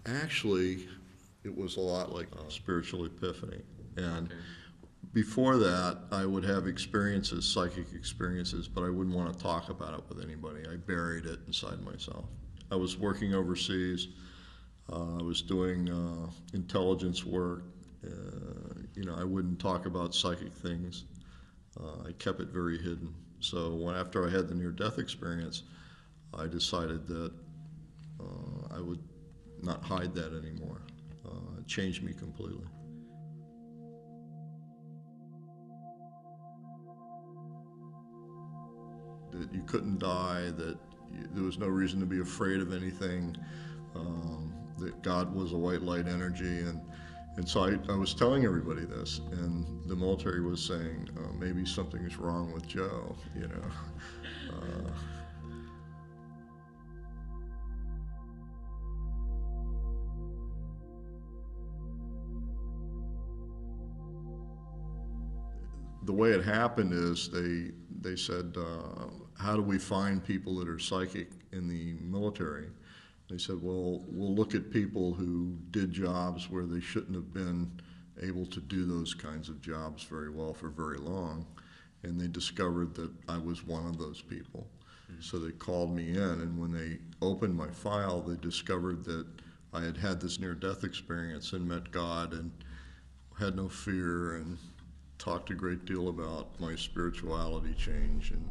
Actually, it was a lot like a spiritual epiphany. And before that, I would have experiences, psychic experiences, but I wouldn't want to talk about it with anybody. I buried it inside myself. I was working overseas. I was doing intelligence work. I wouldn't talk about psychic things. I kept it very hidden. So after I had the near-death experience, I decided that I would not hide that anymore. It changed me completely. That you couldn't die, that there was no reason to be afraid of anything, that God was a white light energy. And so I was telling everybody this, and the military was saying, maybe something's wrong with Joe, The way it happened is they said, how do we find people that are psychic in the military? They said, well, we'll look at people who did jobs where they shouldn't have been able to do those kinds of jobs very well for very long. And they discovered that I was one of those people. So they called me in, and when they opened my file, they discovered that I had had this near-death experience and met God and had no fear, and talked a great deal about my spirituality change. And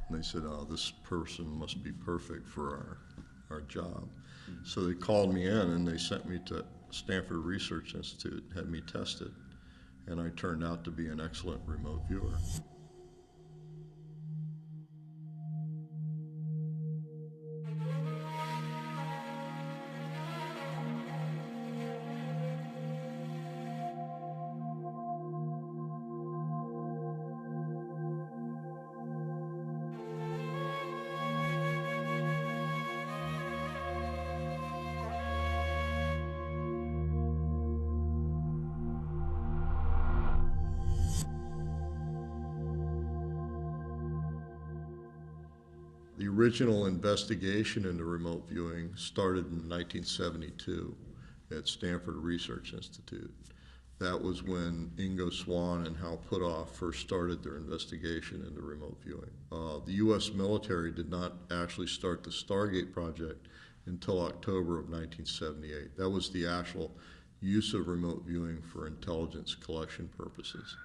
they said, oh, this person must be perfect for our job. So they called me in, and they sent me to Stanford Research Institute, had me tested, and I turned out to be an excellent remote viewer. The original investigation into remote viewing started in 1972 at Stanford Research Institute. That was when Ingo Swann and Hal Puthoff first started their investigation into remote viewing. The U.S. military did not actually start the Stargate Project until October of 1978. That was the actual use of remote viewing for intelligence collection purposes.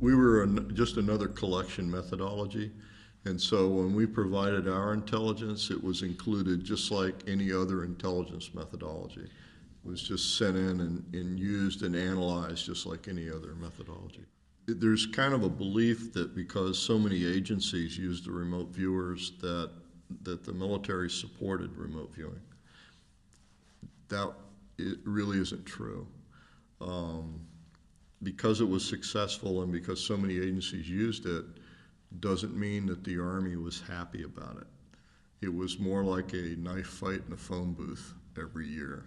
We were just another collection methodology, and so when we provided our intelligence, it was included just like any other intelligence methodology. It was just sent in and used and analyzed just like any other methodology. There's kind of a belief that because so many agencies use the remote viewers that the military supported remote viewing. It really isn't true. Because it was successful and because so many agencies used it, doesn't mean that the Army was happy about it. It was more like a knife fight in a phone booth every year.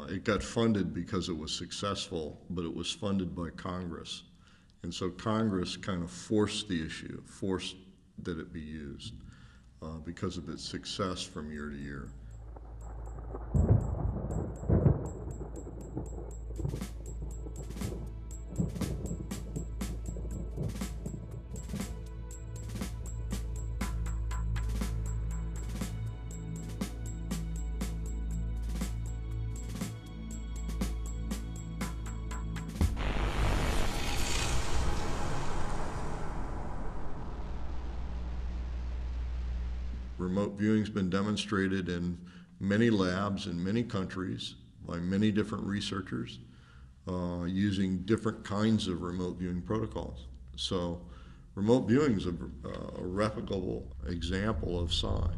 It got funded because it was successful, but it was funded by Congress. And so Congress kind of forced the issue, forced that it be used because of its success from year to year. Remote viewing's been demonstrated in many labs in many countries by many different researchers using different kinds of remote viewing protocols. So remote viewing is a replicable example of psi.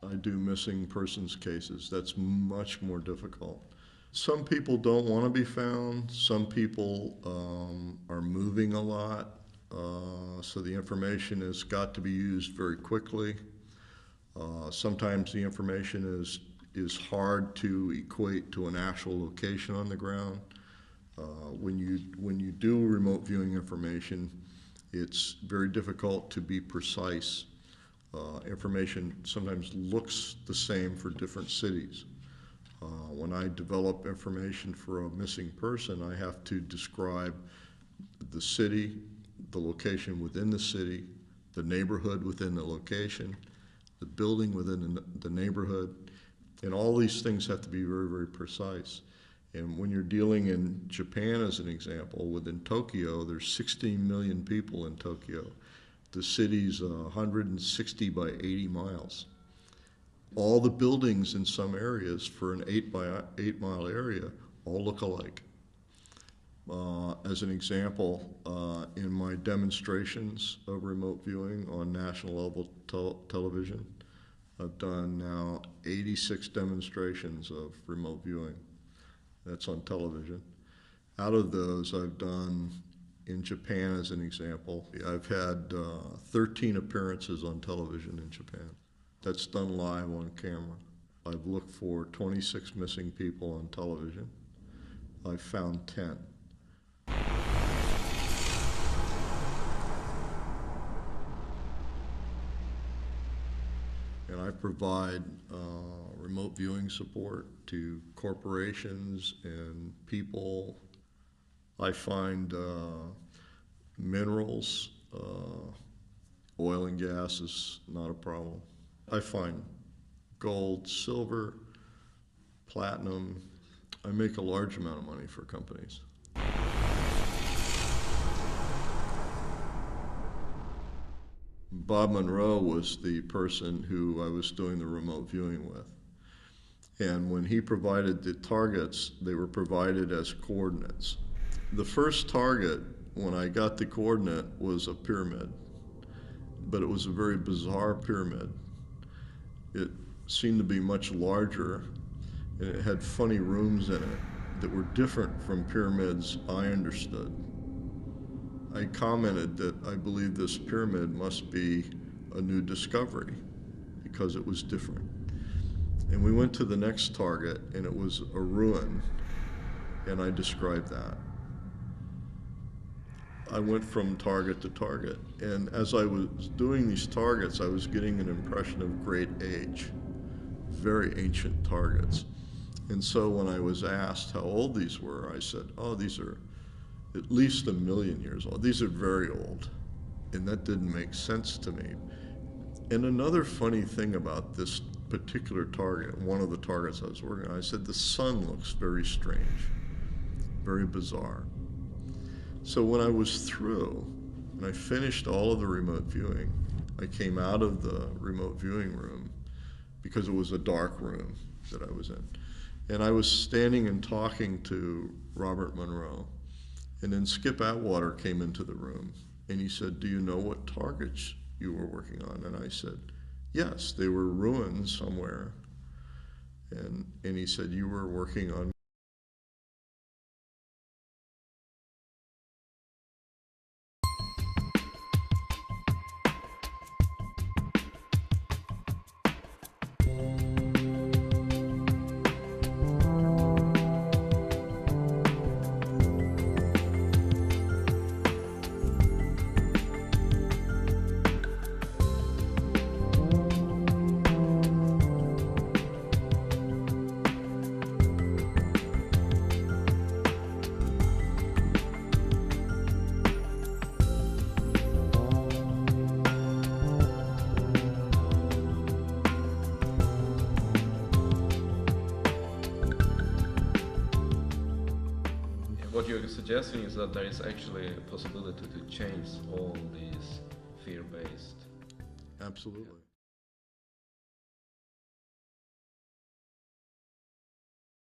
I do missing persons cases. That's much more difficult. Some people don't want to be found. Some people are moving a lot, so the information has got to be used very quickly. Sometimes the information is hard to equate to an actual location on the ground. When you do remote viewing information, it's very difficult to be precise. Information sometimes looks the same for different cities. When I develop information for a missing person, I have to describe the city, the location within the city, the neighborhood within the location, the building within the neighborhood, and all these things have to be very, very precise. And when you're dealing in Japan, as an example, within Tokyo, there's 16 million people in Tokyo. The city's 160 by 80 miles. All the buildings in some areas for an 8 by 8 mile area all look alike. As an example, in my demonstrations of remote viewing on national level television, I've done now 86 demonstrations of remote viewing. That's on television. Out of those, I've done, in Japan as an example, I've had 13 appearances on television in Japan. That's done live on camera. I've looked for 26 missing people on television. I've found 10. And I provide remote viewing support to corporations and people. I find minerals, oil and gas is not a problem. I find gold, silver, platinum. I make a large amount of money for companies. Bob Monroe was the person who I was doing the remote viewing with. And when he provided the targets, they were provided as coordinates. The first target, when I got the coordinate, was a pyramid, but it was a very bizarre pyramid. It seemed to be much larger, and it had funny rooms in it that were different from pyramids I understood. I commented that I believe this pyramid must be a new discovery because it was different. And we went to the next target, and it was a ruin, and I described that. I went from target to target, and as I was doing these targets, I was getting an impression of great age, very ancient targets. And so when I was asked how old these were, I said, oh, these are at least 1 million years old. These are very old. And that didn't make sense to me. And another funny thing about this particular target, one of the targets I was working on, I said, the sun looks very strange, very bizarre. So when I was through, and I finished all of the remote viewing, I came out of the remote viewing room because it was a dark room that I was in. And I was standing and talking to Robert Monroe. And then Skip Atwater came into the room, and he said, do you know what targets you were working on? And I said, yes, they were ruins somewhere. And he said, you were working on What you're suggesting is that there is actually a possibility to change all these fear-based. Absolutely.